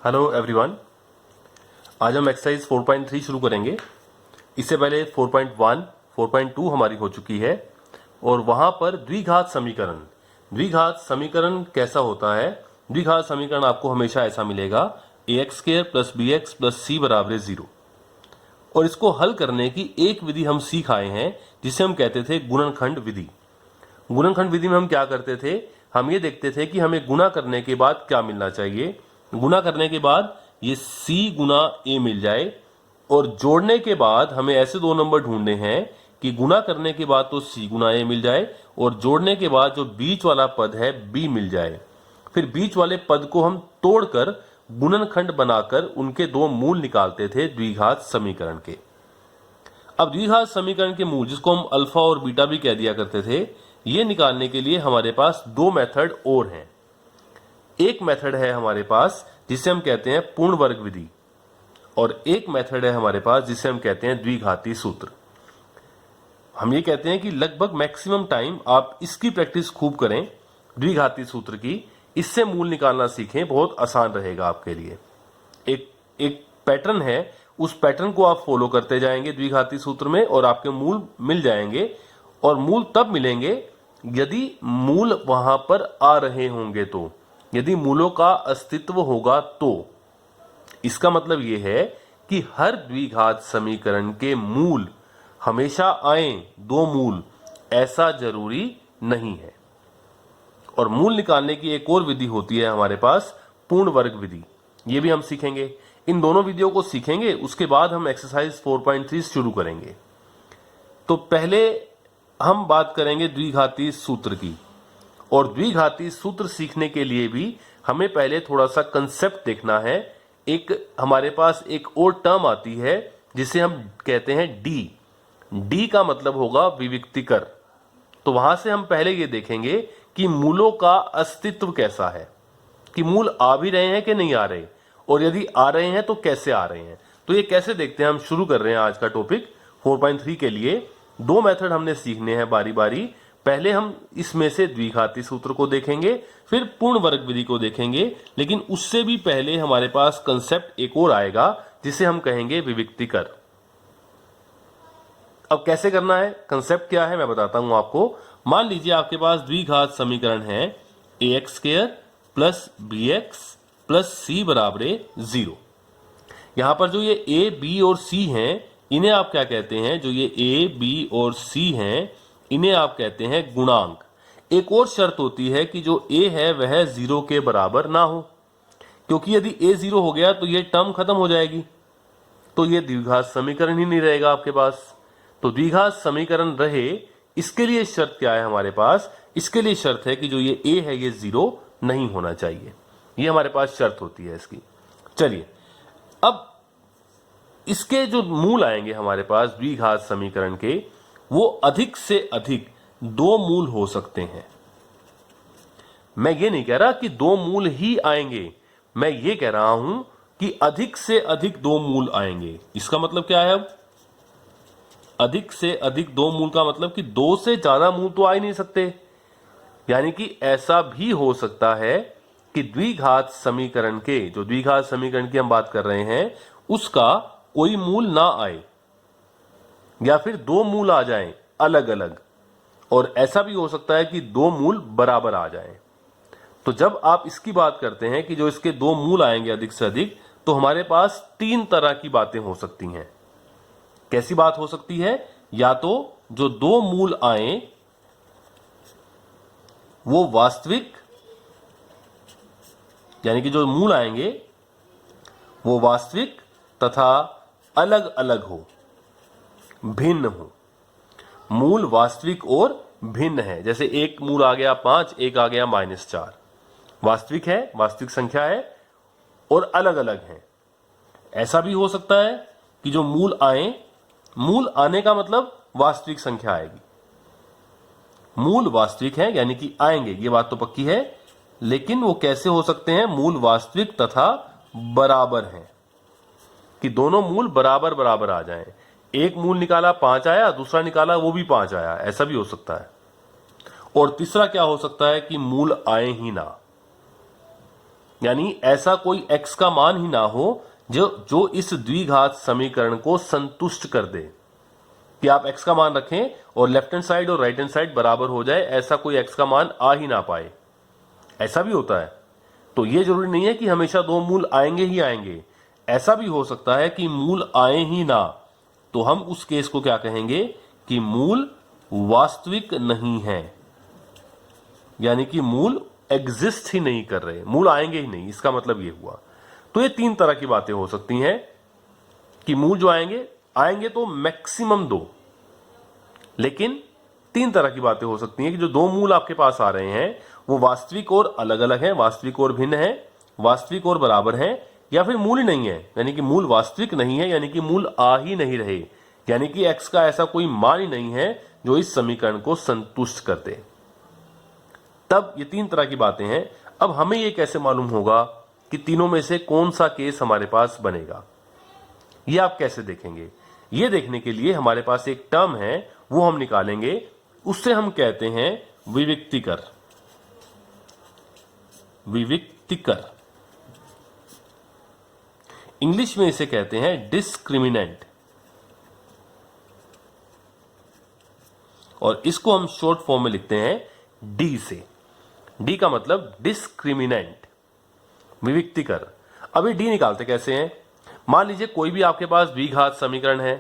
Hello everyone. आज हम exercise 4.3 शुरू करेंगे। इससे पहले 4.1, 4.2 हमारी हो चुकी है और वहां पर द्विघात समीकरण कैसा होता है। द्विघात समीकरण आपको हमेशा ऐसा मिलेगा ax² + bx + c = 0। और इसको हल करने की एक विधि हम सीख आए हैं जिसे हम कहते थे गुणनखंड विधि। गुणनखंड विधि में हम क्या करते थे, हम ये देखते थे कि हमें गुणा करने के बाद क्या मिलना चाहिए। गुणा करने के बाद ये c गुना a मिल जाए और जोड़ने के बाद हमें ऐसे दो नंबर ढूंढने हैं कि गुणा करने के बाद तो c गुना a मिल जाए और जोड़ने के बाद जो बीच वाला पद है b मिल जाए। फिर बीच वाले पद को हम तोड़कर गुणनखंड बनाकर उनके दो मूल निकालते थे द्विघात समीकरण के। अब द्विघात समीकरण के मूल, जिसको हम अल्फा और बीटा भी कह दिया करते थे, ये निकालने के लिए हमारे पास दो मेथड और हैं। एक मेथड है हमारे पास जिसे हम कहते हैं पूर्ण वर्ग विधि और एक मेथड है हमारे पास जिसे हम कहते हैं द्विघाती सूत्र। हम ये कहते हैं कि लगभग मैक्सिमम टाइम आप इसकी प्रैक्टिस खूब करें, द्विघाती सूत्र की। इससे मूल निकालना सीखें, बहुत आसान रहेगा आपके लिए। एक पैटर्न है, उस पैटर्न को आप फॉलो करते जाएंगे द्विघाती सूत्र में और आपके मूल मिल जाएंगे। और मूल तब मिलेंगे यदि मूल वहां पर आ रहे होंगे, तो यदि मूलों का अस्तित्व होगा तो। इसका मतलब यह है कि हर द्विघात समीकरण के मूल हमेशा आएं, दो मूल, ऐसा जरूरी नहीं है। और मूल निकालने की एक और विधि होती है हमारे पास, पूर्ण वर्ग विधि। ये भी हम सीखेंगे। इन दोनों विधियों को सीखेंगे, उसके बाद हम एक्सरसाइज 4.3 शुरू करेंगे। तो पहले हम बात करेंगे द्विघाती सूत्र की। और द्विघाती सूत्र सीखने के लिए भी हमें पहले थोड़ा सा कंसेप्ट देखना है। एक हमारे पास एक और टर्म आती है जिसे हम कहते हैं डी का मतलब होगा विविक्तिकर। तो वहां से हम पहले ये देखेंगे कि मूलों का अस्तित्व कैसा है, कि मूल आ भी रहे हैं कि नहीं आ रहे, और यदि आ रहे हैं तो कैसे आ रहे हैं। तो ये कैसे देखते हैं, हम शुरू कर रहे हैं आज का टॉपिक 4.3 के लिए। दो मेथड हमने सीखने हैं बारी बारी। पहले हम इसमें से द्विघाती सूत्र को देखेंगे, फिर पूर्ण वर्ग विधि को देखेंगे। लेकिन उससे भी पहले हमारे पास कंसेप्ट एक और आएगा जिसे हम कहेंगे विविक्तिकर। अब कैसे करना है, कंसेप्ट क्या है, मैं बताता हूं आपको। मान लीजिए आपके पास द्विघात समीकरण है ax² + bx + c = 0। यहां पर जो ये a, b और c हैं, इन्हें आप क्या कहते हैं, जो ये a, b और c हैं, इन्हें आप कहते हैं गुणांक। एक और शर्त होती है कि जो a है वह 0 के बराबर ना हो, क्योंकि यदि a 0 हो गया तो ये टर्म खत्म हो जाएगी, तो ये द्विघात समीकरण ही नहीं रहेगा आपके पास। तो द्विघात समीकरण रहे, इसके लिए शर्त क्या है हमारे पास, इसके लिए शर्त है कि जो ये a है ये 0 नहीं होना चाहिए। ये हमारे पास शर्त होती है इसकी। चलिए, अब इसके जो मूल आएंगे हमारे पास द्विघात समीकरण के, वो अधिक से अधिक दो मूल हो सकते हैं। मैं ये नहीं कह रहा कि दो मूल ही आएंगे, मैं ये कह रहा हूं कि अधिक से अधिक दो मूल आएंगे। इसका मतलब क्या है, अब अधिक से अधिक दो मूल का मतलब कि दो से ज्यादा मूल तो आ ही नहीं सकते। यानी कि ऐसा भी हो सकता है कि द्विघात समीकरण के, जो द्विघात समीकरण की हम बात कर रहे हैं, उसका कोई मूल ना आए, या फिर दो मूल आ जाएं अलग अलग। और ऐसा भी हो सकता है कि दो मूल बराबर आ जाएं। तो जब आप इसकी बात करते हैं कि जो इसके दो मूल आएंगे अधिक से अधिक, तो हमारे पास तीन तरह की बातें हो सकती हैं। कैसी बात हो सकती है, या तो जो दो मूल आए वो वास्तविक, यानी कि जो मूल आएंगे वो वास्तविक तथा अलग अलग हो, भिन्न हो। मूल वास्तविक और भिन्न है। जैसे एक मूल आ गया 5, एक आ गया -4। वास्तविक है, वास्तविक संख्या है, और अलग अलग है। ऐसा भी हो सकता है कि जो मूल आए, मूल आने का मतलब वास्तविक संख्या आएगी। मूल वास्तविक है यानी कि आएंगे, ये बात तो पक्की है। लेकिन वो कैसे हो सकते हैं, मूल वास्तविक तथा बराबर हैं, कि दोनों मूल बराबर बराबर आ जाएं। एक मूल निकाला 5 आया, दूसरा निकाला वो भी 5 आया, ऐसा भी हो सकता है। और तीसरा क्या हो सकता है कि मूल आए ही ना। यानी ऐसा कोई x का मान ही ना हो जो इस द्विघात समीकरण को संतुष्ट कर दे कि आप x का मान रखें और लेफ्ट हैंड साइड और राइट हैंड साइड बराबर हो जाए, ऐसा कोई x का मान आ ही ना पाए। ऐसा भी होता है। तो ये जरूरी नहीं है कि हमेशा दो मूल आएंगे ही आएंगे, ऐसा भी हो सकता है कि मूल आए ही ना। तो हम उस केस को क्या कहेंगे कि मूल वास्तविक नहीं है, यानी कि मूल एग्जिस्ट ही नहीं कर रहे, मूल आएंगे ही नहीं, इसका मतलब ये हुआ। तो ये तीन तरह की बातें हो सकती हैं कि मूल जो आएंगे तो मैक्सिमम दो, लेकिन तीन तरह की बातें हो सकती हैं कि जो दो मूल आपके पास आ रहे हैं वो वास्तविक और अलग अलग हैं, वास्तविक और भिन्न है, वास्तविक और बराबर हैं, या फिर मूल ही नहीं है, यानी कि मूल वास्तविक नहीं है, यानी कि मूल आ ही नहीं रहे, यानी कि x का ऐसा कोई मान ही नहीं है जो इस समीकरण को संतुष्ट कर दे। तब ये तीन तरह की बातें हैं। अब हमें ये कैसे मालूम होगा कि तीनों में से कौन सा केस हमारे पास बनेगा? ये आप कैसे देखेंगे? ये देखने के लिए हमारे पास एक टर्म है, वो हम निकालेंगे, उससे हम कहते हैं विविक्तिकर। विविक्तिकर इंग्लिश में इसे कहते हैं डिस्क्रिमिनेंट, और इसको हम शॉर्ट फॉर्म में लिखते हैं डी से। डी का मतलब डिस्क्रिमिनेंट, विविक्तिकर। अभी डी निकालते कैसे हैं? मान लीजिए कोई भी आपके पास द्विघात समीकरण है।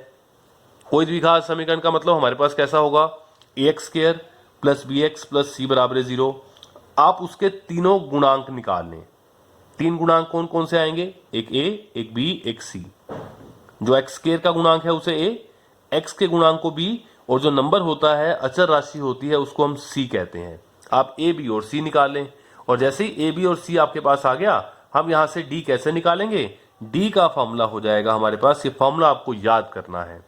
कोई द्विघात समीकरण का मतलब हमारे पास कैसा होगा? ax square plus bx plus c बराबर 0। आप उसके तीनों गुणांक निकाल लें। तीन गुणांक कौन कौन से आएंगे? एक a, एक b, एक c। जो x स्क्वायर का गुणांक है उसे a, x के गुणांक को b, और जो नंबर होता है, अचर राशि होती है, उसको हम c कहते हैं। आप a, b और c निकाल लें, और जैसे ही a, b और c आपके पास आ गया, हम यहां से d कैसे निकालेंगे? d का फॉर्मूला हो जाएगा हमारे पास। ये फॉर्मूला आपको याद करना है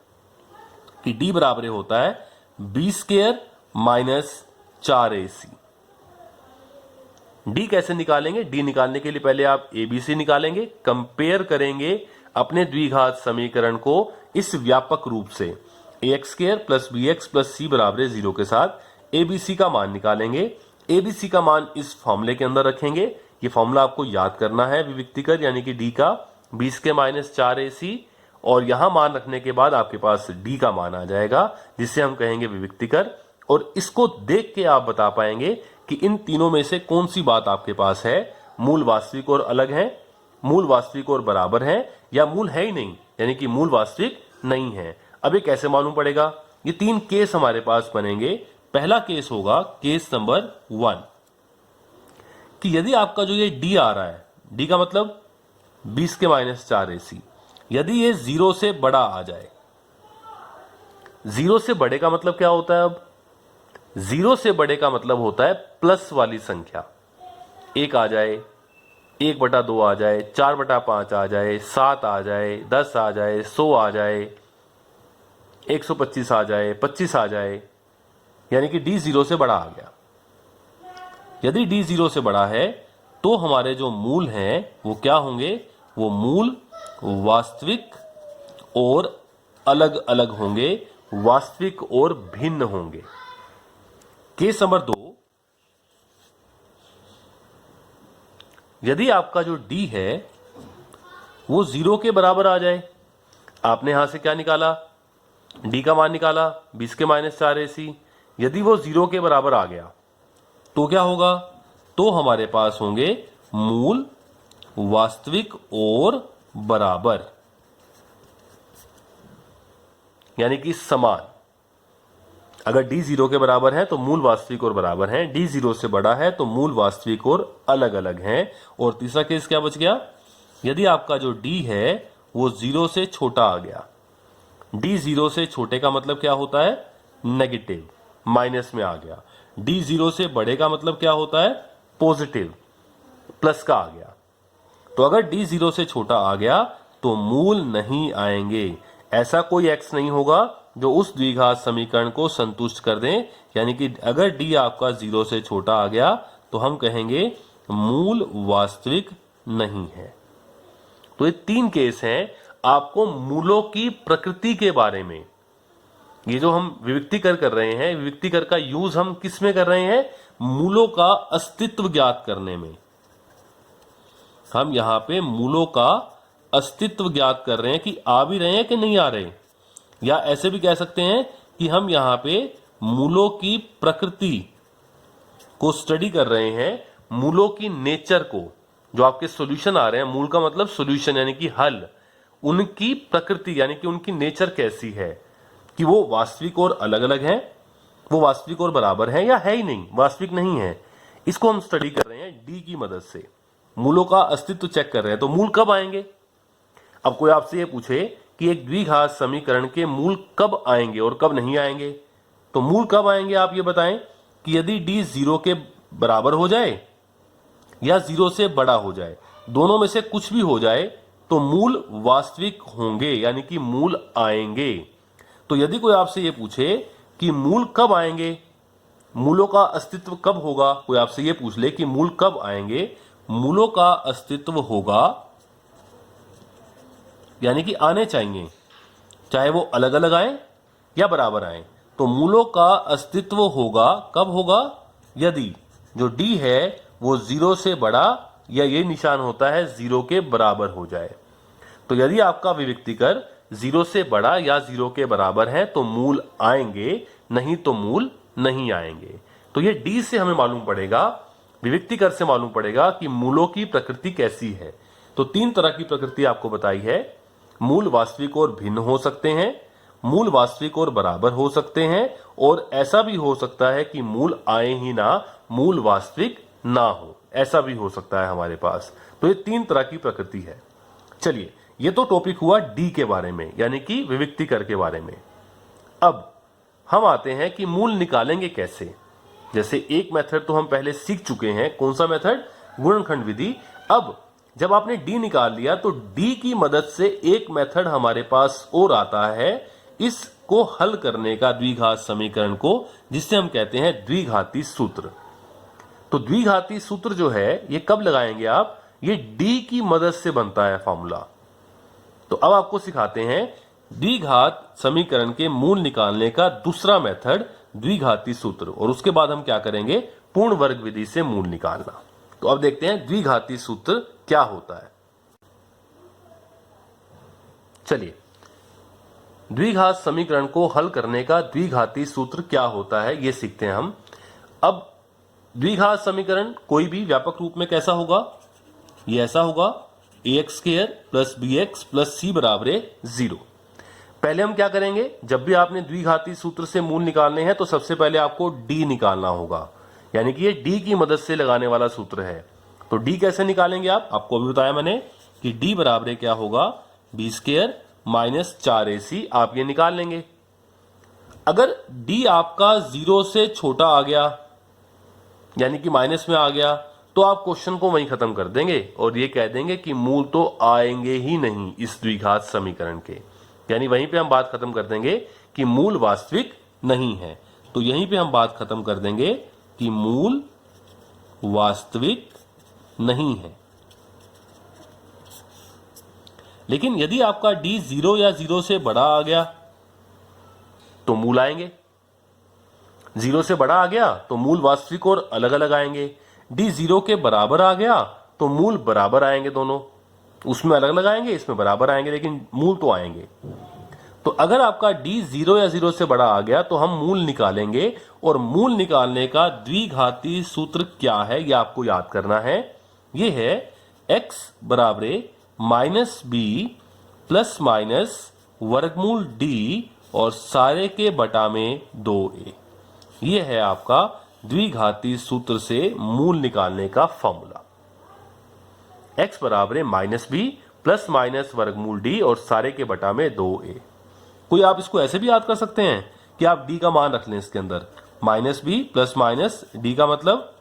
कि d बराबर होता है b square minus 4ac। d कैसे निकालेंगे? d निकालने के लिए पहले आप abc निकालेंगे, कंपेयर करेंगे अपने द्विघात समीकरण को इस व्यापक रूप से ax square plus bx plus c बराबर 0 के साथ abc का मान निकालेंगे। abc का मान इस फॉर्मूले के अंदर रखेंगे। ये फॉर्मूला आपको याद करना है, विविक्तिकर यानी कि d का b स्क्वायर माइनस 4ac, और यहां मान रखने के बाद आपके पास d का मान आ जाएगा, जिसे हम कहेंगे विविक्तिकर। और इसको देख के आप बता पाएंगे कि इन तीनों में से कौन सी बात आपके पास है, मूल वास्तविक और अलग है, मूल वास्तविक और बराबर है, या मूल है ही नहीं, यानी कि मूल वास्तविक नहीं है। अब ये कैसे मालूम पड़ेगा? ये तीन केस हमारे पास बनेंगे। पहला केस होगा केस नंबर 1 कि यदि आपका जो ये d आ रहा है, d का मतलब 20 के माइनस 4ac, यदि ये 0 से बड़ा आ जाए। 0 से बड़े का मतलब क्या होता है? अब 0 से बड़े का मतलब होता है प्लस वाली संख्या। 1 आ जाए, 1/2 आ जाए, 4/5 आ जाए, 7 आ जाए, 10 आ जाए, 100 आ जाए, 125 आ जाए, 25 आ जाए, यानी कि d 0 से बड़ा आ गया। यदि d 0 से बड़ा है तो हमारे जो मूल हैं वो क्या होंगे? वो मूल वास्तविक और अलग अलग होंगे, वास्तविक और भिन्न होंगे। केस नंबर 2, यदि आपका जो d है वो 0 के बराबर आ जाए। आपने यहां से क्या निकाला? d का मान निकाला 20 के माइनस 4ac। यदि वो 0 के बराबर आ गया तो क्या होगा? तो हमारे पास होंगे मूल वास्तविक और बराबर, यानी कि समान। अगर d 0 के बराबर है तो मूल वास्तविक और बराबर हैं, d 0 से बड़ा है तो मूल वास्तविक और अलग अलग हैं। और तीसरा केस क्या बच गया? यदि आपका जो d है वो 0 से छोटा आ गया। d 0 से छोटे का मतलब क्या होता है? नेगेटिव, माइनस में आ गया। d 0 से बड़े का मतलब क्या होता है? पॉजिटिव, प्लस का आ गया। तो अगर d 0 से छोटा आ गया तो मूल नहीं आएंगे। ऐसा कोई x नहीं होगा जो उस द्विघात समीकरण को संतुष्ट कर दें, यानी कि अगर d आपका 0 से छोटा आ गया तो हम कहेंगे मूल वास्तविक नहीं है। तो ये तीन केस हैं आपको मूलों की प्रकृति के बारे में। ये जो हम विविक्तिकर कर रहे हैं, विविक्तिकर का यूज हम किस में कर रहे हैं? मूलों का अस्तित्व ज्ञात करने में। हम यहाँ पे मूलों का अस्तित्व ज्ञात कर रहे हैं कि आ भी रहे हैं कि नहीं आ रहे, या ऐसे भी कह सकते हैं कि हम यहाँ पे मूलों की प्रकृति को स्टडी कर रहे हैं, मूलों की नेचर को। जो आपके सॉल्यूशन आ रहे हैं, मूल का मतलब सॉल्यूशन यानी कि हल, उनकी प्रकृति यानी कि उनकी नेचर कैसी है, कि वो वास्तविक और अलग अलग हैं, वो वास्तविक और बराबर हैं, या है ही नहीं, वास्तविक नहीं है। इसको हम स्टडी कर रहे हैं डी की मदद से, मूलों का अस्तित्व चेक कर रहे हैं। तो मूल कब आएंगे? अब कोई आपसे ये पूछे कि एक द्विघात समीकरण के मूल कब आएंगे और कब नहीं आएंगे, तो मूल कब आएंगे आप ये बताएं कि यदि डी 0 के बराबर हो जाए या 0 से बड़ा हो जाए, दोनों में से कुछ भी हो जाए तो मूल वास्तविक होंगे, यानी कि मूल आएंगे। तो यदि कोई आपसे ये पूछे कि मूल कब आएंगे, मूलों का अस्तित्व कब होगा, कोई आपसे ये पूछ ले कि मूल कब आएंगे, मूलों का अस्तित्व होगा यानी कि आने चाहिए, चाहे वो अलग अलग आए या बराबर आए। तो मूलों का अस्तित्व होगा कब होगा? यदि जो डी है वो 0 से बड़ा या ये निशान होता है 0 के बराबर हो जाए। तो यदि आपका विविक्तिकर 0 से बड़ा या 0 के बराबर है तो मूल आएंगे, नहीं तो मूल नहीं आएंगे। तो ये डी से हमें मालूम पड़ेगा, विविक्तिकर से मालूम पड़ेगा कि मूलों की प्रकृति कैसी है। तो 3 तरह की प्रकृति आपको बताई है। मूल वास्तविक और भिन्न हो सकते हैं, मूल वास्तविक और बराबर हो सकते हैं, और ऐसा भी हो सकता है कि मूल आए ही ना, मूल वास्तविक ना हो, ऐसा भी हो सकता है हमारे पास। तो ये 3 तरह की प्रकृति है। चलिए, ये तो टॉपिक हुआ डी के बारे में, यानी कि विविक्तिकर के बारे में। अब हम आते हैं कि मूल निकालेंगे कैसे। जैसे एक मेथड तो हम पहले सीख चुके हैं, कौन सा मेथड? गुणनखंड विधि। अब जब आपने डी निकाल लिया तो डी की मदद से एक मेथड हमारे पास और आता है, इसको हल करने का, द्विघात समीकरण को, जिससे हम कहते हैं द्विघाती सूत्र। तो द्विघाती सूत्र जो है ये कब लगाएंगे आप? ये डी की मदद से बनता है फॉर्मूला। तो अब आपको सिखाते हैं द्विघात समीकरण के मूल निकालने का दूसरा मेथड, द्विघाती सूत्र, और उसके बाद हम क्या करेंगे? पूर्ण वर्ग विधि से मूल निकालना। तो अब देखते हैं द्विघाती सूत्र क्या होता है। चलिए, द्विघात समीकरण को हल करने का द्विघाती सूत्र क्या होता है ये सीखते हैं हम। अब द्विघात समीकरण कोई भी व्यापक रूप में कैसा होगा? ये ऐसा होगा, ax² plus bx plus c बराबर 0। पहले हम क्या करेंगे? जब भी आपने द्विघाती सूत्र से मूल निकालने हैं तो सबसे पहले आपको d निकालना होगा, यानी कि ये d की मदद से लगाने वाला सूत्र है। तो d कैसे निकालेंगे आप? आपको अभी बताया मैंने कि d बराबर क्या होगा? b² minus 4ac। आप ये निकाल लेंगे। अगर d आपका 0 से छोटा आ गया, यानी कि माइनस में आ गया, तो आप क्वेश्चन को वहीं खत्म कर देंगे और ये कह देंगे कि मूल तो आएंगे ही नहीं इस द्विघात समीकरण के, यानी वहीं पे हम बात खत्म कर देंगे कि मूल वास्तविक नहीं है। तो यहीं पे हम बात खत्म कर देंगे कि मूल वास्तविक नहीं है। लेकिन यदि आपका d 0 या 0 से बड़ा आ गया तो मूल आएंगे, 0 से बड़ा आ गया तो मूल वास्तविक और अलग अलग आएंगे, d 0 के बराबर आ गया तो मूल बराबर आएंगे, दोनों उसमें अलग अलग आएंगे, इसमें बराबर आएंगे, लेकिन मूल तो आएंगे। तो अगर आपका d 0 या 0 से बड़ा आ गया तो हम मूल निकालेंगे, और मूल निकालने का द्विघाती सूत्र क्या है ये आपको याद करना है। ये है x बराबर माइनस b प्लस माइनस वर्गमूल d और सारे के बटा में 2a। ये है आपका द्विघाती सूत्र से मूल निकालने का फॉर्मूला। x बराबर माइनस b प्लस माइनस वर्गमूल d और सारे के बटा में 2a। कोई आप इसको ऐसे भी याद कर सकते हैं कि आप d का मान रख लें इसके अंदर, minus b plus minus d का मतलब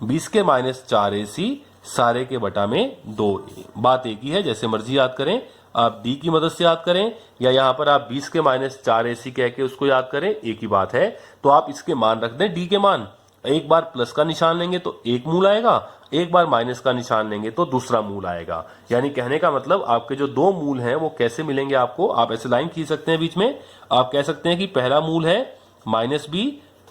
20 के माइनस 4ac सारे के बटा में 2a। बात एक ही है, जैसे मर्जी याद करें, आप d की मदद से याद करें या यहां पर आप 20 के माइनस 4ac कह के उसको याद करें, एक ही बात है। तो आप इसके मान रख दें, d के मान। एक बार प्लस का निशान लेंगे तो एक मूल आएगा, एक बार माइनस का निशान लेंगे तो दूसरा मूल आएगा। यानी कहने का मतलब आपके जो 2 मूल हैं वो कैसे मिलेंगे आपको? आप ऐसे लाइन खींच सकते हैं बीच में। आप कह सकते हैं कि पहला मूल है माइनस b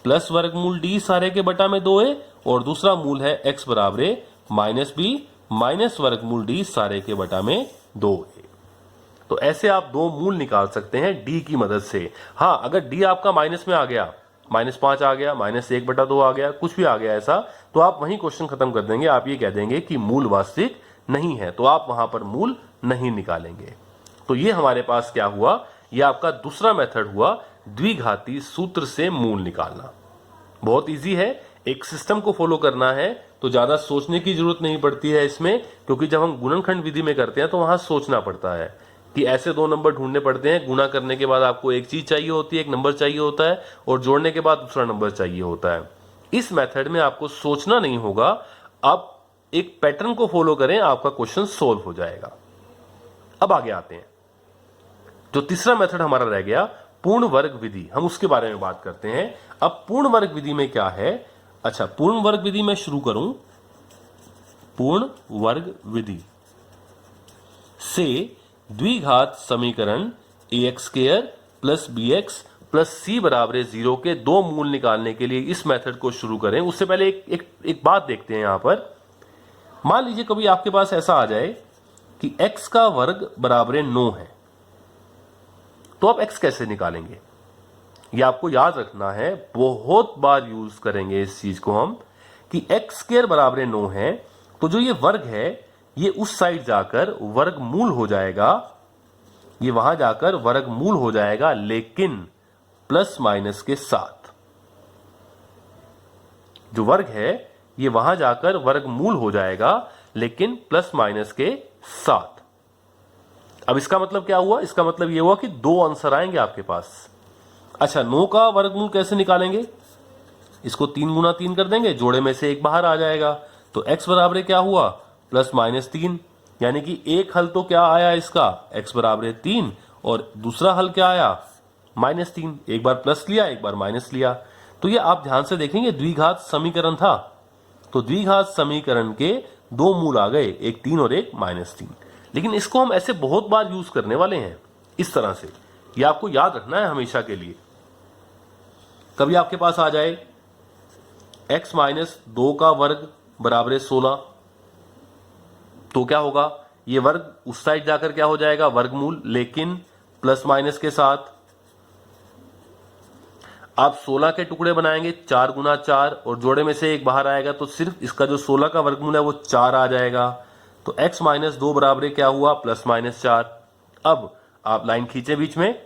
प्लस वर्गमूल d सारे के बटा में 2a, और दूसरा मूल है x बराबर माइनस बी माइनस वर्गमूल डी सारे के बटा में 2a। तो ऐसे आप दो मूल निकाल सकते हैं डी की मदद से। हाँ, अगर डी आपका माइनस में आ गया, -5 आ गया, -1/2 आ गया, कुछ भी आ गया ऐसा, तो आप वहीं क्वेश्चन खत्म कर देंगे। आप ये कह देंगे कि मूल वास्तविक नहीं है, तो आप वहां पर मूल नहीं निकालेंगे। तो ये हमारे पास क्या हुआ, ये आपका दूसरा मेथड हुआ द्विघाती सूत्र से मूल निकालना। बहुत इजी है, एक सिस्टम को फॉलो करना है तो ज्यादा सोचने की जरूरत नहीं पड़ती है इसमें, क्योंकि जब हम गुणनखंड विधि में करते हैं तो वहां सोचना पड़ता है कि ऐसे दो नंबर ढूंढने पड़ते हैं। गुणा करने के बाद आपको एक चीज चाहिए होती है, एक नंबर चाहिए होता है, और जोड़ने के बाद दूसरा नंबर चाहिए होता है। इस मेथड में आपको सोचना नहीं होगा, आप एक पैटर्न को फॉलो करें, आपका क्वेश्चन सोल्व हो जाएगा। अब आगे आते हैं, जो तीसरा मेथड हमारा रह गया पूर्ण वर्ग विधि, हम उसके बारे में बात करते हैं। अब पूर्ण वर्ग विधि में क्या है, अच्छा पूर्ण वर्ग विधि में शुरू करूं। पूर्ण वर्ग विधि से द्विघात समीकरण ax² + bx + c = 0 के दो मूल निकालने के लिए इस मेथड को शुरू करें। उससे पहले एक बात देखते हैं। यहां पर मान लीजिए कभी आपके पास ऐसा आ जाए कि x का वर्ग बराबर 9 है, तो आप x कैसे निकालेंगे, ये आपको याद रखना है। बहुत बार यूज करेंगे इस चीज को हम, कि x² बराबर 9 है, तो जो ये वर्ग है ये उस साइड जाकर वर्गमूल हो जाएगा, ये वहां जाकर वर्गमूल हो जाएगा, लेकिन प्लस माइनस के साथ। जो वर्ग है ये वहां जाकर वर्गमूल हो जाएगा, लेकिन प्लस माइनस के साथ। अब इसका मतलब क्या हुआ, इसका मतलब ये हुआ कि दो आंसर आएंगे आपके पास। अच्छा, 9 का वर्गमूल कैसे निकालेंगे, इसको 3 गुना 3 कर देंगे, जोड़े में से एक बाहर आ जाएगा, तो x बराबर क्या हुआ, +-3। यानी कि एक हल तो क्या आया इसका, x बराबर 3, और दूसरा हल क्या आया, -3। एक बार प्लस लिया, एक बार माइनस लिया। तो ये आप ध्यान से देखेंगे द्विघात समीकरण था, तो द्विघात समीकरण के दो मूल आ गए, एक 3 और एक -3। लेकिन इसको हम ऐसे बहुत बार यूज करने वाले हैं इस तरह से, ये आपको याद रखना है हमेशा के लिए। कभी आपके पास आ जाए x - 2 का वर्ग बराबर 16, तो क्या होगा, ये वर्ग उस साइड जाकर क्या हो जाएगा, वर्गमूल, लेकिन प्लस माइनस के साथ। आप 16 के टुकड़े बनाएंगे, 4 गुना 4, और जोड़े में से एक बाहर आएगा, तो सिर्फ इसका जो 16 का वर्गमूल है वो 4 आ जाएगा। तो x - 2 बराबर क्या हुआ, +-4। अब आप लाइन खींचे बीच में,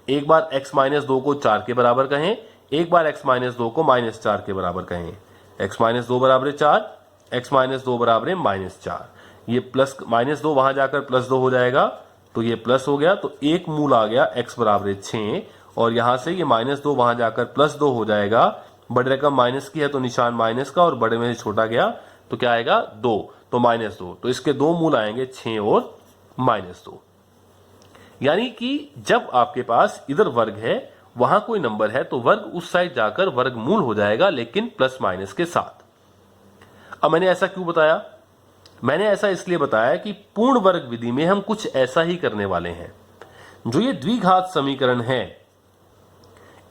एक बार x - 2 को 4 के बराबर कहें, एक बार x - 2 को -4 के बराबर कहें। x - 2 बराबर 4, x - 2 बराबर -4। ये -2 वहां जाकर +2 हो जाएगा, तो ये प्लस हो गया, तो एक मूल आ गया x बराबर 6, और यहां से ये -2 वहां जाकर +2 हो जाएगा। बड़ी रकम माइनस की है तो निशान माइनस का, और बड़े में से छोटा गया तो क्या आएगा, 2, तो -2। तो इसके दो मूल आएंगे 6 और -2। यानी कि जब आपके पास इधर वर्ग है, वहां कोई नंबर है, तो वर्ग उस साइड जाकर वर्गमूल हो जाएगा, लेकिन प्लस माइनस के साथ। अब मैंने ऐसा क्यों बताया, मैंने ऐसा इसलिए बताया कि पूर्ण वर्ग विधि में हम कुछ ऐसा ही करने वाले हैं। जो ये द्विघात समीकरण है,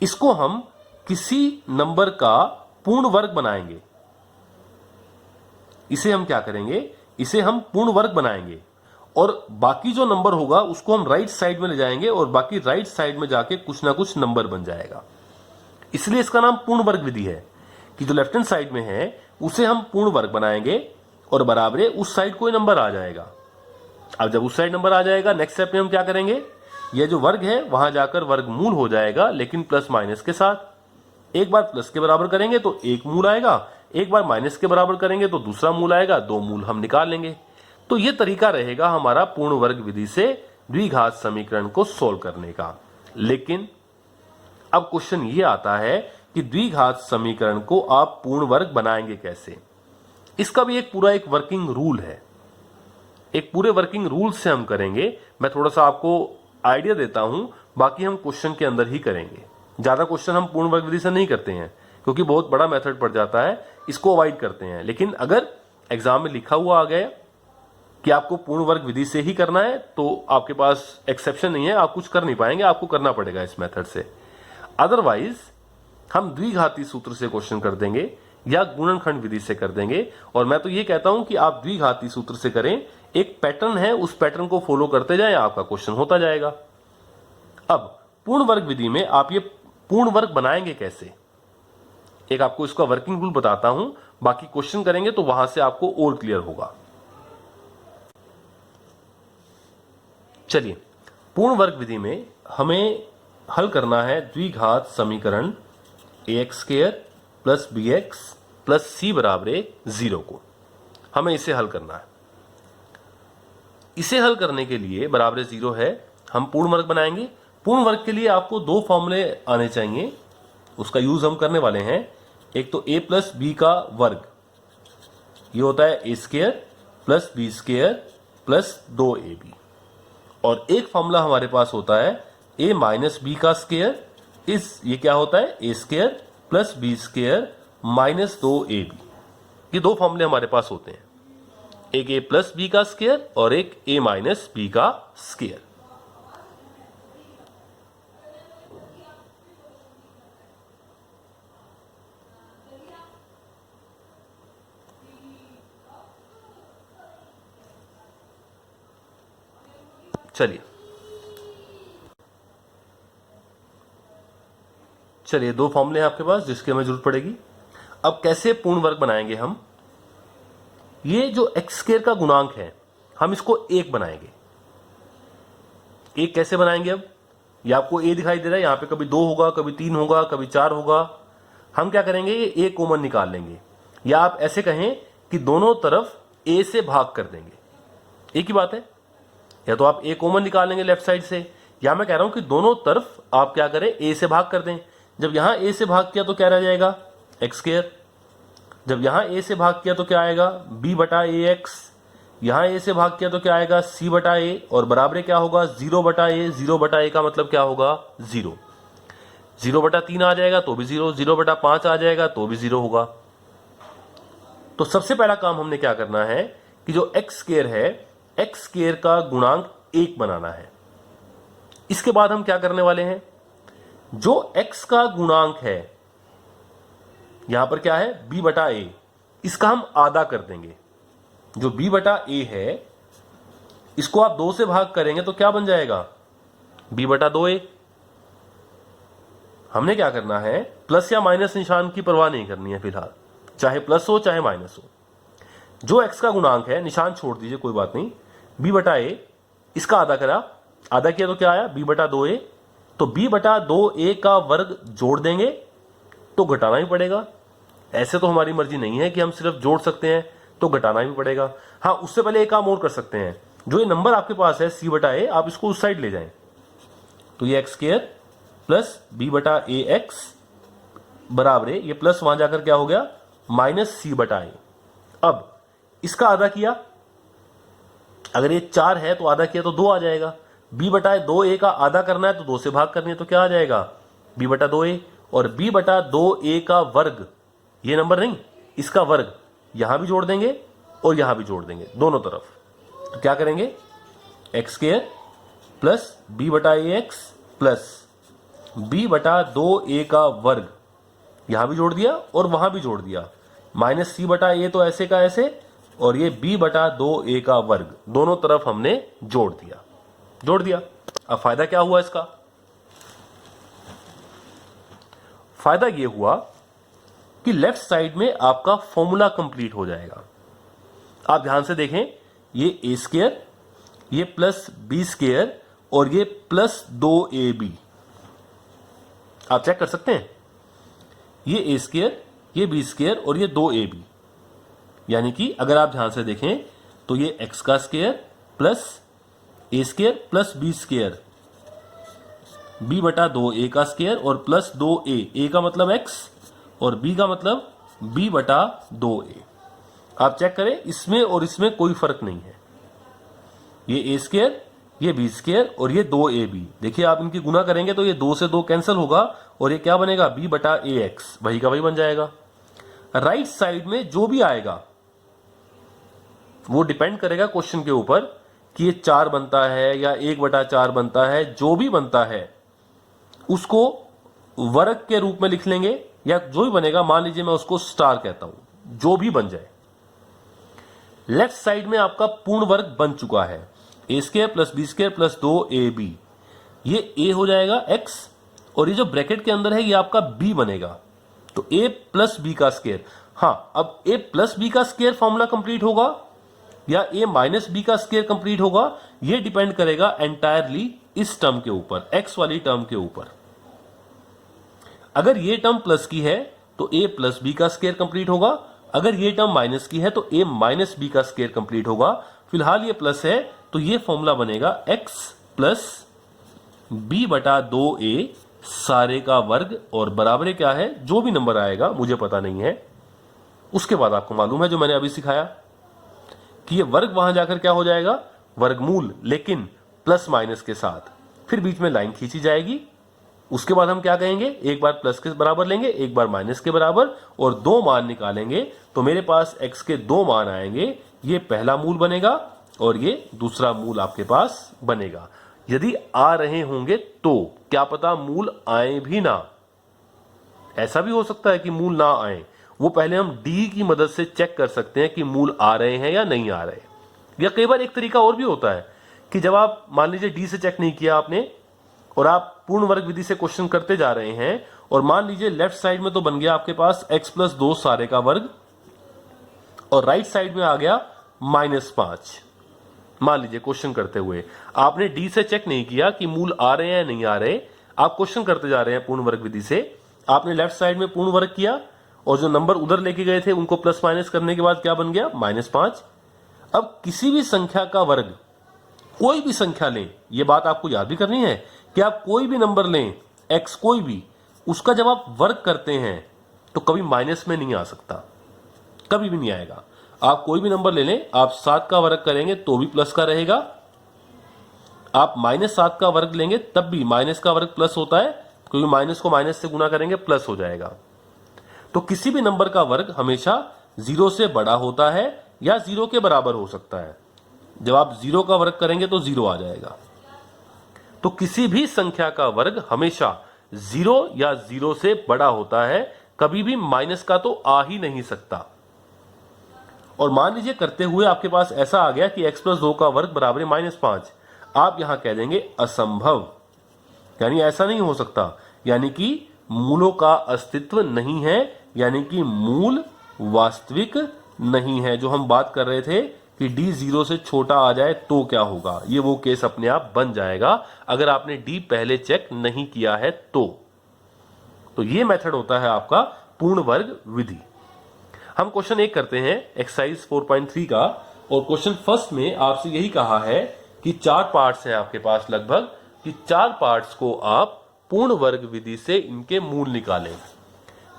इसको हम किसी नंबर का पूर्ण वर्ग बनाएंगे। इसे हम क्या करेंगे, इसे हम पूर्ण वर्ग बनाएंगे, और बाकी जो नंबर होगा उसको हम राइट साइड में ले जाएंगे, और बाकी राइट साइड में जाके कुछ ना कुछ नंबर बन जाएगा। इसलिए इसका नाम पूर्ण वर्ग विधि है, कि जो लेफ्ट हैंड साइड में है उसे हम पूर्ण वर्ग बनाएंगे, और बराबर उस साइड कोई नंबर आ जाएगा। अब जब उस साइड नंबर आ जाएगा, नेक्स्ट स्टेप में हम क्या करेंगे, यह जो वर्ग है वहां जाकर वर्गमूल हो जाएगा, लेकिन प्लस माइनस के साथ। एक बार प्लस के बराबर करेंगे तो एक मूल आएगा, एक बार माइनस के बराबर करेंगे तो दूसरा मूल आएगा, दो मूल हम निकाल लेंगे। तो यह तरीका रहेगा हमारा पूर्ण वर्ग विधि से द्विघात समीकरण को सोल्व करने का। लेकिन अब क्वेश्चन ये आता है कि द्विघात समीकरण को आप पूर्ण वर्ग बनाएंगे कैसे। इसका भी एक पूरा एक वर्किंग रूल है, एक पूरे वर्किंग रूल से हम करेंगे। मैं थोड़ा सा आपको आइडिया देता हूं, बाकी हम क्वेश्चन के अंदर ही करेंगे। ज्यादा क्वेश्चन हम पूर्ण वर्ग विधि से नहीं करते हैं, क्योंकि बहुत बड़ा मेथड पड़ जाता है, इसको अवॉइड करते हैं। लेकिन अगर एग्जाम में लिखा हुआ आ गया कि आपको पूर्ण वर्ग विधि से ही करना है, तो आपके पास एक्सेप्शन नहीं है, आप कुछ कर नहीं पाएंगे, आपको करना पड़ेगा इस मेथड से। अदरवाइज हम द्विघाती सूत्र से क्वेश्चन कर देंगे। या गुणनखंड विधि से कर देंगे। और मैं तो ये कहता हूं कि आप द्विघाती सूत्र से करें, एक पैटर्न है, उस पैटर्न को फॉलो करते जाएं, आपका क्वेश्चन होता जाएगा। अब पूर्ण वर्ग विधि में आप ये पूर्ण वर्ग बनाएंगे कैसे, एक आपको इसका वर्किंग रूल बताता हूं, बाकी क्वेश्चन करेंगे तो वहां से आपको और क्लियर होगा। चलिए, पूर्ण वर्ग विधि में हमें हल करना है द्विघात समीकरण ax square plus bx plus c बराबर 0 को। हमें इसे हल करना है। इसे हल करने के लिए बराबर 0 है, हम पूर्ण वर्ग बनाएंगे। पूर्ण वर्ग के लिए आपको दो फॉर्मूले आने चाहिए, उसका यूज हम करने वाले हैं। एक तो a प्लस बी का वर्ग, ये होता है a square plus b square plus 2ab, और एक फॉर्मूला हमारे पास होता है a माइनस बी का स्क्वायर, ये क्या होता है a square plus b square minus 2ab। ये दो फॉर्मूले हमारे पास होते हैं, एक a प्लस बी का स्क्वायर और एक a माइनस बी का स्क्वायर। चलिए दो फॉर्मूले हैं आपके पास जिसकी हमें जरूरत पड़ेगी। अब कैसे पूर्ण वर्ग बनाएंगे हम, ये जो एक्स स्क्वायर का गुणांक है हम इसको 1 बनाएंगे। 1 कैसे बनाएंगे, अब ये आपको a दिखाई दे रहा है, यहां पे कभी 2 होगा, कभी 3 होगा, कभी 4 होगा। हम क्या करेंगे, ये a कॉमन निकाल लेंगे, या आप ऐसे कहें कि दोनों तरफ a से भाग कर देंगे। एक ही बात है, या तो आप a कॉमन निकाल लेंगे लेफ्ट साइड से, या मैं कह रहा हूं कि दोनों तरफ आप क्या करें, a से भाग कर दें। जब यहां a से भाग किया तो क्या रह जाएगा, एक्स स्क्वायर। जब यहां a से भाग किया तो क्या आएगा, b बटा ए एक्स। यहां a से भाग किया तो क्या आएगा, c बटा ए, और बराबर क्या होगा 0 बटा ए। 0 बटा ए का मतलब क्या होगा, 0। 0 बटा 3 आ जाएगा तो भी 0, 0 बटा 5 आ जाएगा तो भी 0 होगा। तो सबसे पहला काम हमने क्या करना है कि जो एक्स स्क्वायर है, एक्स स्क्वायर का गुणांक 1 बनाना है। इसके बाद हम क्या करने वाले हैं, जो x का गुणांक है यहां पर क्या है, b बटा ए, इसका हम आधा कर देंगे। जो b बटा ए है इसको आप 2 से भाग करेंगे तो क्या बन जाएगा, b बटा 2a। हमने क्या करना है, प्लस या माइनस निशान की परवाह नहीं करनी है फिलहाल, चाहे प्लस हो चाहे माइनस हो। जो x का गुणांक है निशान छोड़ दीजिए, कोई बात नहीं, b बटा ए, इसका आधा करा, आधा किया तो क्या आया, b बटा 2a। तो b बटा 2a का वर्ग जोड़ देंगे तो घटाना ही पड़ेगा। ऐसे तो हमारी मर्जी नहीं है कि हम सिर्फ जोड़ सकते हैं, तो घटाना ही पड़ेगा। हाँ, उससे पहले एक काम और कर सकते हैं, जो ये नंबर आपके पास है c बटा ए, आप इसको उस साइड ले जाएं, तो ये एक्स स्क्वायर प्लस b बटा ए एक्स बराबर है, ये प्लस वहां जाकर क्या हो गया, माइनस c बटा ए। अब इसका आधा किया, अगर ये 4 है तो आधा किया तो 2 आ जाएगा। b बटा 2a का आधा करना है तो 2 से भाग करनी है तो क्या आ जाएगा, b बटा 2a। और b बटा 2a का वर्ग, ये नंबर नहीं, इसका वर्ग यहां भी जोड़ देंगे और यहां भी जोड़ देंगे दोनों तरफ। तो क्या करेंगे, एक्स स्क्वायर प्लस b बटा ए एक्स प्लस b बटा 2a का वर्ग, यहां भी जोड़ दिया और वहां भी जोड़ दिया, माइनस c बटा ए, तो ऐसे का ऐसे, और ये b बटा 2a का वर्ग, दोनों तरफ हमने जोड़ दिया। अब फायदा क्या हुआ इसका, फायदा ये हुआ कि लेफ्ट साइड में आपका फॉर्मूला कंप्लीट हो जाएगा। आप ध्यान से देखें, ये a स्क्वायर, ये प्लस b स्क्वायर और ये प्लस 2ab, आप चेक कर सकते हैं, ये a स्क्वायर, ये b स्क्वायर और ये 2ab। यानी कि अगर आप ध्यान से देखें तो ये x का square plus a square plus b square, b बटा 2a का स्क्वायर और प्लस 2a, a का मतलब x और b का मतलब b बटा 2a। आप चेक करें, इसमें और इसमें कोई फर्क नहीं है, ये a स्क्वायर, ये b स्क्वायर और ये 2ab। देखिए आप इनकी गुना करेंगे तो ये 2 से 2 कैंसिल होगा और ये क्या बनेगा, b बटा ax, वही का वही बन जाएगा। राइट साइड में जो भी आएगा वो डिपेंड करेगा क्वेश्चन के ऊपर कि ये 4 बनता है या 1 बटा 4 बनता है। जो भी बनता है उसको वर्ग के रूप में लिख लेंगे या जो भी बनेगा, मान लीजिए मैं उसको स्टार कहता हूं, जो भी बन जाए। लेफ्ट साइड में आपका पूर्ण वर्ग बन चुका है, a square plus b square plus 2ab, ये a हो जाएगा x, और ये जो ब्रैकेट के अंदर है ये आपका b बनेगा, तो a प्लस बी का स्क्वायर। हाँ, अब a प्लस बी का स्क्वायर फॉर्मूला कंप्लीट होगा या a माइनस बी का स्क्वायर कंप्लीट होगा, ये डिपेंड करेगा एंटायरली इस टर्म के ऊपर, x वाली टर्म के ऊपर। अगर ये टर्म प्लस की है तो a प्लस बी का स्क्वायर कंप्लीट होगा, अगर ये टर्म माइनस की है तो a माइनस बी का स्क्वायर कंप्लीट होगा। फिलहाल ये प्लस है तो ये फॉर्मूला बनेगा x प्लस b बटा 2a सारे का वर्ग, और बराबर क्या है, जो भी नंबर आएगा मुझे पता नहीं है। उसके बाद आपको मालूम है जो मैंने अभी सिखाया कि ये वर्ग वहां जाकर क्या हो जाएगा, वर्गमूल, लेकिन प्लस माइनस के साथ, फिर बीच में लाइन खींची जाएगी। उसके बाद हम क्या कहेंगे, एक बार प्लस के बराबर लेंगे, एक बार माइनस के बराबर, और दो मान निकालेंगे तो मेरे पास x के दो मान आएंगे। ये पहला मूल बनेगा और ये दूसरा मूल आपके पास बनेगा। यदि आ रहे होंगे तो, क्या पता मूल आए भी ना, ऐसा भी हो सकता है कि मूल ना आए, वो पहले हम d की मदद से चेक कर सकते हैं कि मूल आ रहे हैं या नहीं आ रहे। या कई बार एक तरीका और भी होता है कि जब आप मान लीजिए d से चेक नहीं किया आपने और आप पूर्ण वर्ग विधि से क्वेश्चन करते जा रहे हैं, और मान लीजिए लेफ्ट साइड में तो बन गया आपके पास x प्लस 2 सारे का वर्ग, और राइट साइड में आ गया -5। मान लीजिए क्वेश्चन करते हुए आपने डी से चेक नहीं किया कि मूल आ रहे हैं या नहीं आ रहे, आप क्वेश्चन करते जा रहे हैं पूर्ण वर्ग विधि से। आपने लेफ्ट साइड में पूर्ण वर्ग किया और जो नंबर उधर लेके गए थे उनको प्लस माइनस करने के बाद क्या बन गया, -5। अब किसी भी संख्या का वर्ग, कोई भी संख्या लें, यह बात आपको याद भी करनी है कि आप कोई भी नंबर लें, x कोई भी, उसका जब आप वर्ग करते हैं तो कभी माइनस में नहीं आ सकता, कभी भी नहीं आएगा। आप कोई भी नंबर ले लें, आप 7 का वर्ग करेंगे तो भी प्लस का रहेगा, आप -7 का वर्ग लेंगे तब भी माइनस का वर्ग प्लस होता है, क्योंकि माइनस को माइनस से गुना करेंगे प्लस हो जाएगा। तो किसी भी नंबर का वर्ग हमेशा 0 से बड़ा होता है या 0 के बराबर हो सकता है। जब आप 0 का वर्ग करेंगे तो 0 आ जाएगा। तो किसी भी संख्या का वर्ग हमेशा 0 या 0 से बड़ा होता है, कभी भी माइनस का तो आ ही नहीं सकता। और मान लीजिए करते हुए आपके पास ऐसा आ गया कि x प्लस 2 का वर्ग बराबर -5, आप यहां कह देंगे असंभव, यानी ऐसा नहीं हो सकता, यानी कि मूलों का अस्तित्व नहीं है, यानी कि मूल वास्तविक नहीं है। जो हम बात कर रहे थे कि d 0 से छोटा आ जाए तो क्या होगा, ये वो केस अपने आप बन जाएगा अगर आपने d पहले चेक नहीं किया है तो ये मेथड होता है आपका पूर्ण वर्ग विधि। हम क्वेश्चन 1 करते हैं एक्सरसाइज 4.3 का, और क्वेश्चन फर्स्ट में आपसे यही कहा है कि 4 पार्ट्स हैं आपके पास लगभग, कि 4 पार्ट्स को आप पूर्ण वर्ग विधि से इनके मूल निकालें।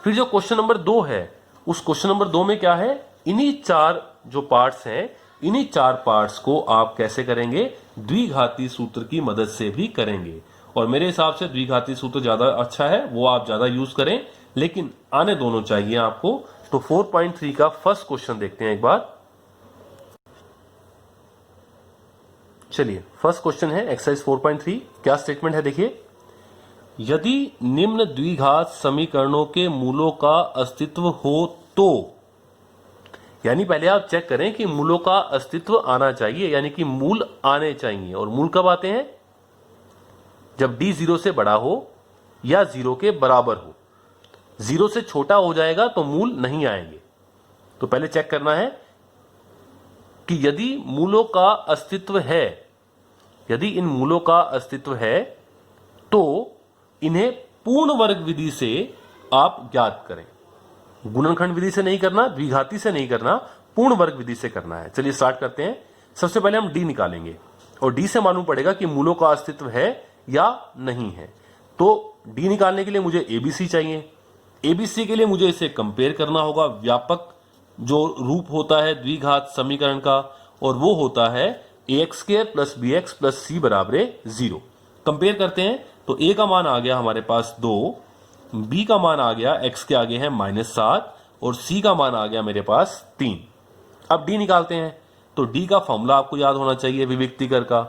फिर जो क्वेश्चन नंबर 2 है, उस क्वेश्चन नंबर 2 में क्या है, इन्हीं 4 जो पार्ट्स हैं, इन्हीं 4 पार्ट्स को आप कैसे करेंगे, द्विघाती सूत्र की मदद से भी करेंगे। और मेरे हिसाब से द्विघाती सूत्र ज्यादा अच्छा है, वो आप ज्यादा यूज करें, लेकिन आने दोनों चाहिए आपको। तो 4.3 का फर्स्ट क्वेश्चन देखते हैं एक बार। चलिए फर्स्ट क्वेश्चन है एक्सरसाइज 4.3। क्या स्टेटमेंट है देखिए, यदि निम्न द्विघात समीकरणों के मूलों का अस्तित्व हो तो, यानी पहले आप चेक करें कि मूलों का अस्तित्व आना चाहिए, यानी कि मूल आने चाहिए। और मूल कब आते हैं, जब d 0 से बड़ा हो या 0 के बराबर हो। 0 से छोटा हो जाएगा तो मूल नहीं आएंगे। तो पहले चेक करना है कि यदि मूलों का अस्तित्व है, यदि इन मूलों का अस्तित्व है तो इन्हें पूर्ण वर्ग विधि से आप ज्ञात करें। गुणनखंड विधि से नहीं करना, द्विघाती से नहीं करना, पूर्ण वर्ग विधि से करना है। चलिए स्टार्ट करते हैं। सबसे पहले हम d निकालेंगे और d से मालूम पड़ेगा कि मूलों का अस्तित्व है या नहीं है। तो d निकालने के लिए मुझे abc चाहिए। abc के लिए मुझे इसे कंपेयर करना होगा, व्यापक जो रूप होता है द्विघात समीकरण का, और वो होता है ax² + bx + c बराबर 0। कंपेयर करते हैं तो a का मान आ गया हमारे पास 2, b का मान आ गया x के आगे है -7, और c का मान आ गया मेरे पास 3। अब d निकालते हैं तो d का फॉर्मूला आपको याद होना चाहिए विविक्तिकर का।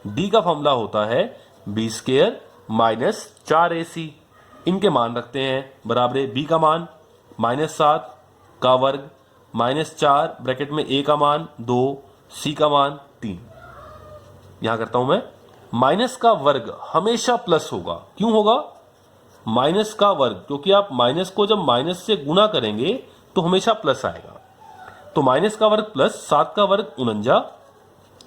d का फॉर्मूला होता है b² - 4ac। इनके मान रखते हैं बराबर है, b का मान -7 का वर्ग -4 ब्रैकेट में a का मान 2, c का मान 3। यहां करता हूं मैं, माइनस का वर्ग हमेशा प्लस होगा। क्यों होगा? माइनस का वर्ग, क्योंकि आप माइनस को जब माइनस से गुना करेंगे तो हमेशा प्लस आएगा। तो माइनस का वर्ग प्लस 7 का वर्ग 49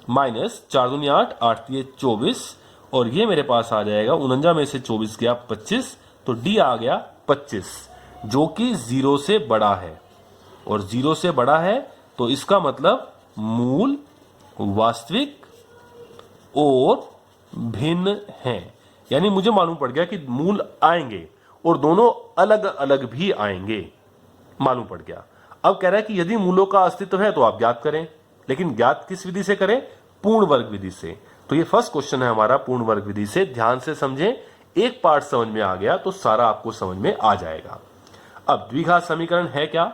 माइनस 4 दूनी 8, 8 3 24, और ये मेरे पास आ जाएगा 49 में से 24 गया 25, तो डी आ गया 25, जो कि 0 से बड़ा है। और 0 से बड़ा है तो इसका मतलब मूल, वास्तविक और भिन्न हैं। यानी मुझे मालूम पड़ गया कि मूल आएंगे और दोनों अलग अलग भी आएंगे, मालूम पड़ गया। अब कह रहा है कि यदि मूलों का अस्तित्व है तो आप ज्ञात करें, लेकिन ज्ञात किस विधि से करें? पूर्ण वर्ग विधि से। तो ये फर्स्ट क्वेश्चन है हमारा पूर्ण वर्ग विधि से। ध्यान से समझें, एक पार्ट समझ में आ गया तो सारा आपको समझ में आ जाएगा। अब द्विघात समीकरण है क्या?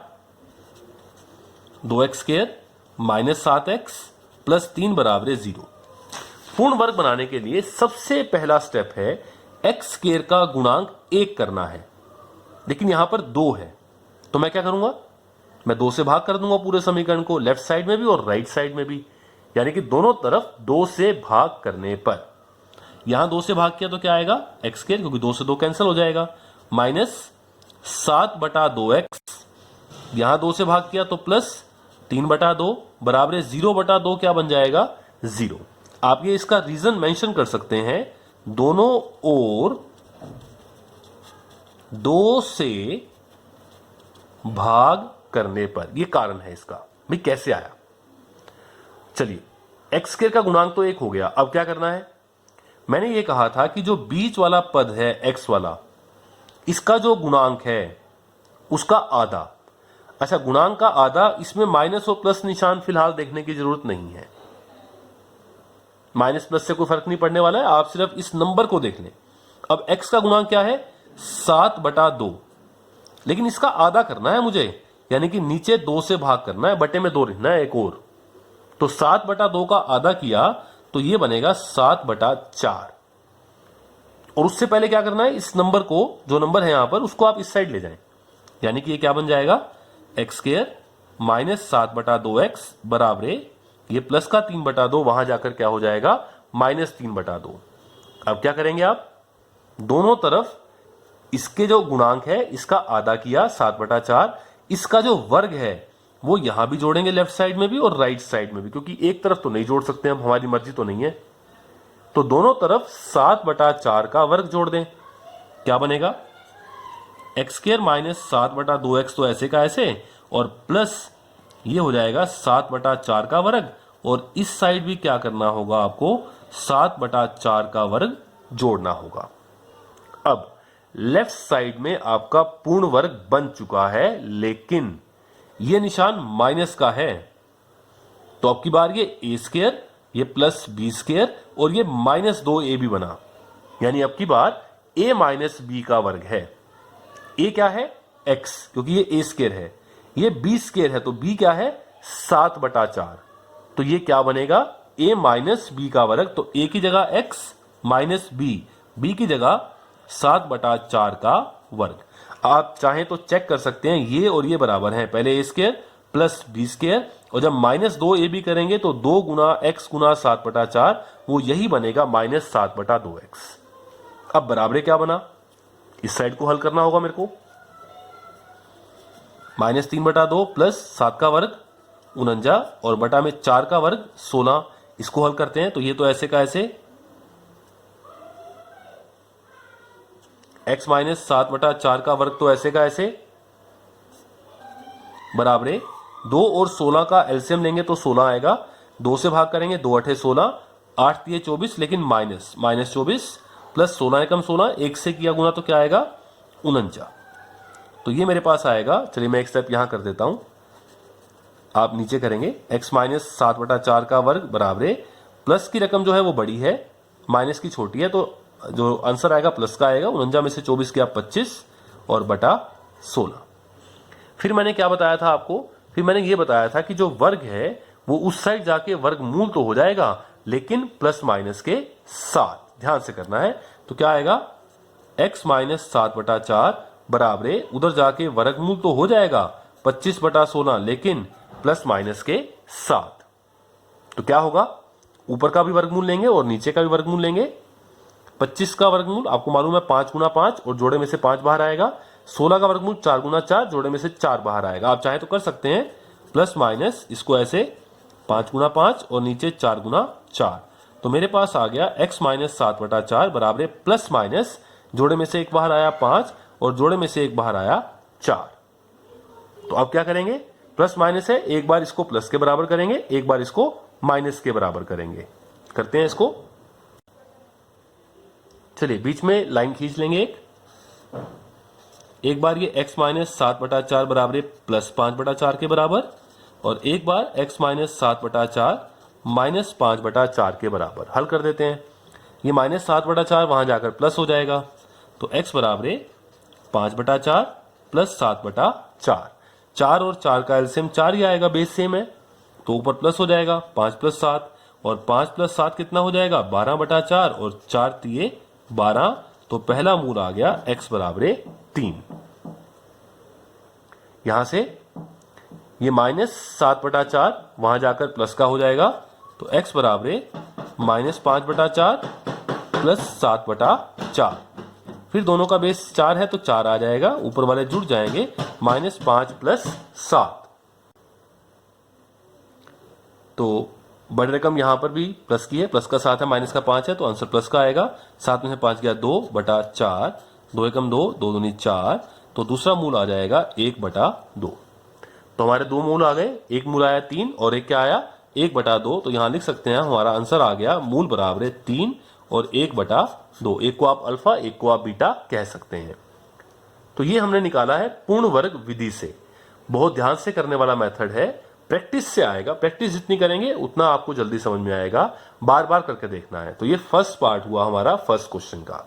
2x² - 7x + 3 = 0। पूर्ण वर्ग बनाने के लिए सबसे पहला स्टेप है x² का गुणांक 1 करना है, लेकिन यहां पर 2 है, तो मैं क्या करूंगा? मैं 2 से भाग कर दूंगा पूरे समीकरण को, लेफ्ट साइड में भी और राइट साइड में भी, यानी कि दोनों तरफ 2 से भाग करने पर। यहां 2 से भाग किया तो क्या आएगा? x², क्योंकि 2 से 2 कैंसिल हो जाएगा, -7/2x। यहां 2 से भाग किया तो +3/2 बराबर 0/2 क्या बन जाएगा? 0। आप ये इसका रीजन मेंशन कर सकते हैं, दोनों ओर 2 से भाग करने पर। ये कारण है इसका। भाई कैसे आया? चलिए, x² का गुणांक तो 1 हो गया। अब क्या करना है? मैंने ये कहा था कि जो बीच वाला पद है x वाला, इसका जो गुणांक है उसका आधा। अच्छा, गुणांक का आधा, इसमें माइनस और प्लस निशान फिलहाल देखने की जरूरत नहीं है। माइनस प्लस से कोई फर्क नहीं पड़ने वाला है, आप सिर्फ इस नंबर को देख लें। अब x का गुणांक क्या है? 7/2, लेकिन इसका आधा करना है मुझे, यानी कि नीचे 2 से भाग करना है, बटे में 2 लिखना है एक और। तो 7/2 का आधा किया तो ये बनेगा 7/4। और उससे पहले क्या करना है? इस नंबर को, जो नंबर है यहां पर, उसको आप इस साइड ले जाएं, यानी कि ये क्या बन जाएगा? x² - 7/2x बराबर ये प्लस का 3/2, वहां जाकर क्या हो जाएगा? -3/2। अब क्या करेंगे आप? दोनों तरफ इसके जो गुणांक है इसका आधा किया 7/4, इसका जो वर्ग है वो यहां भी जोड़ेंगे, लेफ्ट साइड में भी और राइट साइड में भी, क्योंकि एक तरफ तो नहीं जोड़ सकते हम, हमारी मर्जी तो नहीं है। तो दोनों तरफ 7/4 का वर्ग जोड़ दें, क्या बनेगा? x² - 7/2x तो ऐसे का ऐसे, और प्लस ये हो जाएगा 7/4 का वर्ग, और इस साइड भी क्या करना होगा आपको? 7/4 का वर्ग जोड़ना होगा। अब लेफ्ट साइड में आपका पूर्ण वर्ग बन चुका है, लेकिन ये निशान माइनस का है, तो अब की बार ये a², ये +b² और ये -2ab बना, यानी अब की बार a - b का वर्ग है। a क्या है? x, क्योंकि ये a² है, ये b² है, तो b क्या है? 7/4। तो ये क्या बनेगा? a - b का वर्ग। तो a की जगह x माइनस b की जगह 7/4 का वर्ग। आप चाहें तो चेक कर सकते हैं, ये और ये बराबर हैं, पहले a² + b², और जब -2ab करेंगे तो 2 गुना x गुना 7/4, वो यही बनेगा -7/2x। अब बराबर क्या बना? इस साइड को हल करना होगा मेरे को। -3/2 प्लस 7 का वर्ग 49 और बटा में 4 का वर्ग 16, इसको हल करते हैं तो ये तो ऐसे का ऐसे, x - 7/4 का वर्ग तो ऐसे का ऐसे बराबर 2 और 16 का एलसीएम लेंगे तो 16 आएगा, 2 से भाग करेंगे 2 8 16, 8 3 24, लेकिन -24 प्लस 16 एकम 16, 1 से किया गुना तो क्या आएगा? 49। तो ये मेरे पास आएगा। चलिए मैं एक स्टेप यहां कर देता हूं, आप नीचे करेंगे। x - 7/4 का वर्ग बराबर, प्लस की रकम जो है वो बड़ी है, माइनस की छोटी है, तो जो आंसर आएगा प्लस का आएगा। 49 में से 24 किया 25 और बटा 16। फिर मैंने क्या बताया था आपको? फिर मैंने ये बताया था कि जो वर्ग है वो उस साइड जाके वर्गमूल तो हो जाएगा, लेकिन प्लस माइनस के साथ। ध्यान से करना है। तो क्या आएगा? x माइनस 7/4 बराबर उधर जाके वर्गमूल तो हो जाएगा 25/16, लेकिन प्लस माइनस के साथ। तो क्या होगा, ऊपर का भी वर्गमूल लेंगे और नीचे का भी वर्गमूल लेंगे। 25 का वर्गमूल आपको मालूम है 5 गुना 5 और जोड़े में से 5 बाहर आएगा। 16 का वर्गमूल 4 गुना 4, जोड़े में से 4 बाहर आएगा। आप चाहे तो कर सकते हैं प्लस माइनस, इसको ऐसे 5 गुना 5 और नीचे 4 गुना 4। तो मेरे पास आ गया x माइनस 7/4 बराबर प्लस माइनस, जोड़े में से एक बाहर आया 5 और जोड़े में से एक बाहर आया 4। तो अब क्या करेंगे, प्लस माइनस है, एक बार इसको प्लस के बराबर करेंगे, एक बार इसको माइनस के बराबर करेंगे। करते हैं इसको। चलिए बीच में लाइन खींच लेंगे एक बार ये x माइनस 7/4 बराबर प्लस 5/4 के बराबर, और एक बार x माइनस 7/4 माइनस 5/4 के बराबर। हल कर देते हैं। ये माइनस 7/4 वहां जाकर प्लस हो जाएगा, तो x बराबर 5/4 प्लस 7/4। 4 और 4 का एलसीएम 4 ही आएगा, बेस सेम है, तो ऊपर प्लस हो जाएगा 5 प्लस 7, और 5 प्लस 7 कितना हो जाएगा 12/4, और 4 तिये 12। तो पहला मूल आ गया x बराबर 3। यहां से ये माइनस 7/4 वहां जाकर प्लस का हो जाएगा, तो x बराबर माइनस 5/4 प्लस 7/4। फिर दोनों का बेस 4 है तो 4 आ जाएगा, ऊपर वाले जुड़ जाएंगे, माइनस 5 प्लस 7। तो बड़ी रकम यहां पर भी प्लस की है, प्लस का 7 है माइनस का 5 है, तो आंसर प्लस का आएगा। 7 में से 5 गया 2/4, 2 एकम 2, 2 दूनी 4, तो दूसरा मूल आ जाएगा 1/2। तो हमारे दो मूल आ गए, एक मूल आया 3 और एक क्या आया 1/2। तो यहां लिख सकते हैं हमारा आंसर आ गया मूल बराबर 3 और 1/2। एक को आप अल्फा, एक को आप बीटा कह सकते हैं। तो ये हमने निकाला है पूर्ण वर्ग विधि से। बहुत ध्यान से करने वाला मेथड है, प्रैक्टिस से आएगा। प्रैक्टिस जितनी करेंगे उतना आपको जल्दी समझ में आएगा, बार बार करके देखना है। तो ये फर्स्ट पार्ट हुआ हमारा फर्स्ट क्वेश्चन का।